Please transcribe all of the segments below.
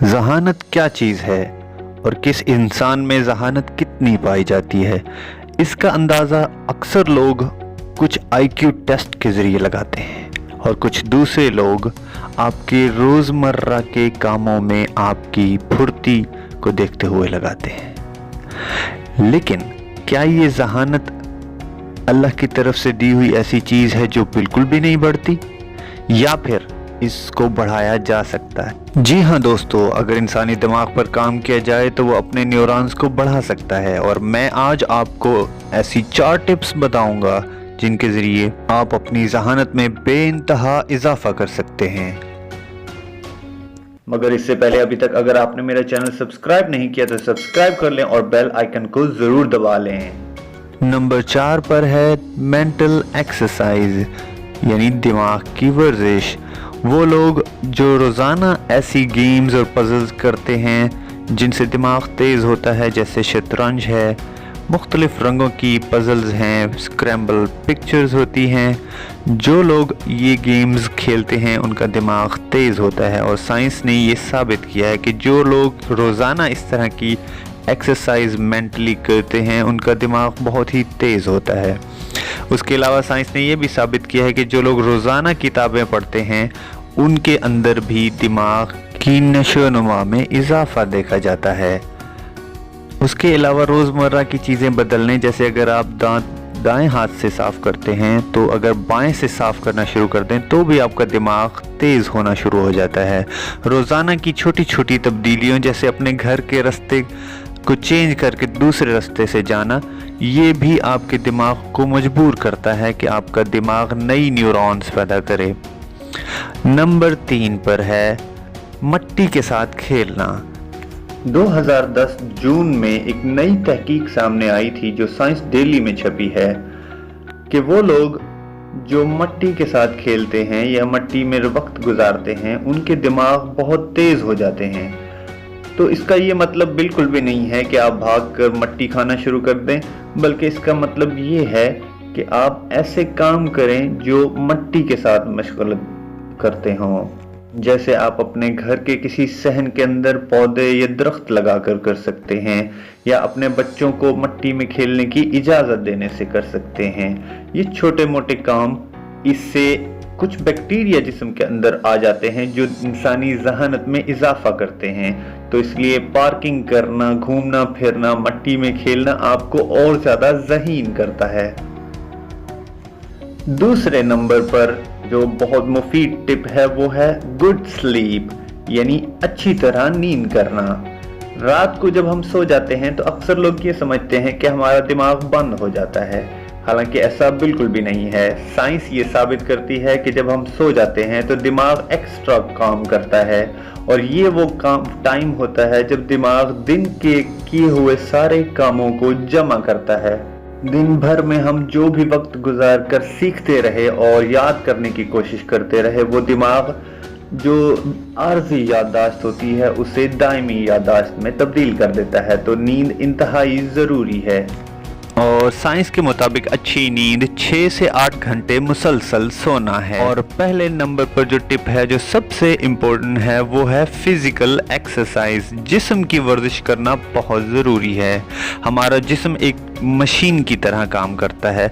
ذہانت کیا چیز ہے اور کس انسان میں ذہانت کتنی پائی جاتی ہے، اس کا اندازہ اکثر لوگ کچھ آئی کیو ٹیسٹ کے ذریعے لگاتے ہیں اور کچھ دوسرے لوگ آپ کے روزمرہ کے کاموں میں آپ کی پھرتی کو دیکھتے ہوئے لگاتے ہیں۔ لیکن کیا یہ ذہانت اللہ کی طرف سے دی ہوئی ایسی چیز ہے جو بالکل بھی نہیں بڑھتی، یا پھر اس کو بڑھایا جا سکتا ہے؟ جی ہاں دوستو، اگر انسانی دماغ پر کام کیا جائے تو وہ اپنے نیورونز کو بڑھا سکتا ہے، اور میں آج آپ کو ایسی 4 ٹپس بتاؤں گا جن کے ذریعے آپ اپنی ذہانت میں بے انتہا اضافہ کر سکتے ہیں۔ مگر اس سے پہلے ابھی تک اگر آپ نے میرا چینل سبسکرائب نہیں کیا تو سبسکرائب کر لیں اور بیل آئیکن کو ضرور دبا لیں۔ نمبر 4 پر ہے مینٹل ایکسرسائز، یعنی دماغ کی ورزش۔ وہ لوگ جو روزانہ ایسی گیمز اور پزلز کرتے ہیں جن سے دماغ تیز ہوتا ہے، جیسے شطرنج ہے، مختلف رنگوں کی پزلز ہیں، اسکریمبل پکچرز ہوتی ہیں، جو لوگ یہ گیمز کھیلتے ہیں ان کا دماغ تیز ہوتا ہے، اور سائنس نے یہ ثابت کیا ہے کہ جو لوگ روزانہ اس طرح کی ایکسرسائز مینٹلی کرتے ہیں ان کا دماغ بہت ہی تیز ہوتا ہے۔ اس کے علاوہ سائنس نے یہ بھی ثابت کیا ہے کہ جو لوگ روزانہ کتابیں پڑھتے ہیں ان کے اندر بھی دماغ کی نشو و نما میں اضافہ دیکھا جاتا ہے۔ اس کے علاوہ روزمرہ کی چیزیں بدلنے، جیسے اگر آپ دانت دائیں ہاتھ سے صاف کرتے ہیں تو اگر بائیں سے صاف کرنا شروع کر دیں تو بھی آپ کا دماغ تیز ہونا شروع ہو جاتا ہے۔ روزانہ کی چھوٹی چھوٹی تبدیلیوں، جیسے اپنے گھر کے راستے کو چینج کر کے دوسرے راستے سے جانا، یہ بھی آپ کے دماغ کو مجبور کرتا ہے کہ آپ کا دماغ نئی نیورونز پیدا کرے۔ نمبر 3 پر ہے مٹی کے ساتھ کھیلنا۔ 2010 جون میں ایک نئی تحقیق سامنے آئی تھی جو سائنس ڈیلی میں چھپی ہے کہ وہ لوگ جو مٹی کے ساتھ کھیلتے ہیں یا مٹی میں وقت گزارتے ہیں ان کے دماغ بہت تیز ہو جاتے ہیں۔ تو اس کا یہ مطلب بالکل بھی نہیں ہے کہ آپ بھاگ کر مٹی کھانا شروع کر دیں، بلکہ اس کا مطلب یہ ہے کہ آپ ایسے کام کریں جو مٹی کے ساتھ مشغول کرتے ہوں، جیسے آپ اپنے گھر کے کسی صحن کے اندر پودے یا درخت لگا کر سکتے ہیں، یا اپنے بچوں کو مٹی میں کھیلنے کی اجازت دینے سے کر سکتے ہیں۔ یہ چھوٹے موٹے کام، اس سے کچھ بیکٹیریا جسم کے اندر آ جاتے ہیں جو انسانی ذہانت میں اضافہ کرتے ہیں، تو اس لیے پارکنگ کرنا، گھومنا پھرنا، مٹی میں کھیلنا آپ کو اور زیادہ ذہین کرتا ہے۔ دوسرے نمبر پر جو بہت مفید ٹپ ہے وہ ہے گڈ سلیپ، یعنی اچھی طرح نیند کرنا۔ رات کو جب ہم سو جاتے ہیں تو اکثر لوگ یہ سمجھتے ہیں کہ ہمارا دماغ بند ہو جاتا ہے، حالانکہ ایسا بالکل بھی نہیں ہے۔ سائنس یہ ثابت کرتی ہے کہ جب ہم سو جاتے ہیں تو دماغ ایکسٹرا کام کرتا ہے، اور یہ وہ ٹائم ہوتا ہے جب دماغ دن کے کیے ہوئے سارے کاموں کو جمع کرتا ہے۔ دن بھر میں ہم جو بھی وقت گزار کر سیکھتے رہے اور یاد کرنے کی کوشش کرتے رہے، وہ دماغ جو عارضی یادداشت ہوتی ہے اسے دائمی یادداشت میں تبدیل کر دیتا ہے۔ تو نیند انتہائی ضروری ہے، اور سائنس کے مطابق اچھی نیند 6 سے 8 گھنٹے مسلسل سونا ہے۔ اور پہلے نمبر پر جو ٹپ ہے جو سب سے امپورٹنٹ ہے وہ ہے فزیکل ایکسرسائز۔ جسم کی ورزش کرنا بہت ضروری ہے۔ ہمارا جسم ایک مشین کی طرح کام کرتا ہے۔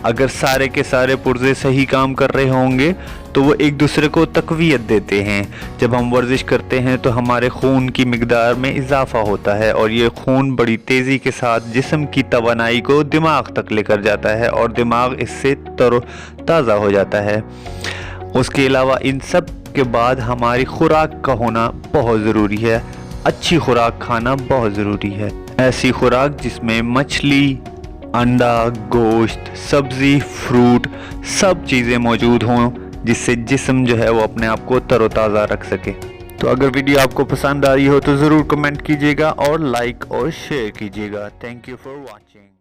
اگر سارے کے سارے پرزے صحیح کام کر رہے ہوں گے تو وہ ایک دوسرے کو تقویت دیتے ہیں۔ جب ہم ورزش کرتے ہیں تو ہمارے خون کی مقدار میں اضافہ ہوتا ہے، اور یہ خون بڑی تیزی کے ساتھ جسم کی توانائی کو دماغ تک لے کر جاتا ہے، اور دماغ اس سے تر و تازہ ہو جاتا ہے۔ اس کے علاوہ ان سب کے بعد ہماری خوراک کا ہونا بہت ضروری ہے۔ اچھی خوراک کھانا بہت ضروری ہے، ایسی خوراک جس میں مچھلی، انڈا، گوشت، سبزی، فروٹ، سب چیزیں موجود ہوں، جس سے جسم جو ہے وہ اپنے آپ کو تر و تازہ رکھ سکے۔ تو اگر ویڈیو آپ کو پسند آئی ہو تو ضرور کمنٹ کیجیے گا اور لائک اور شیئر کیجیے گا۔ Thank you for watching.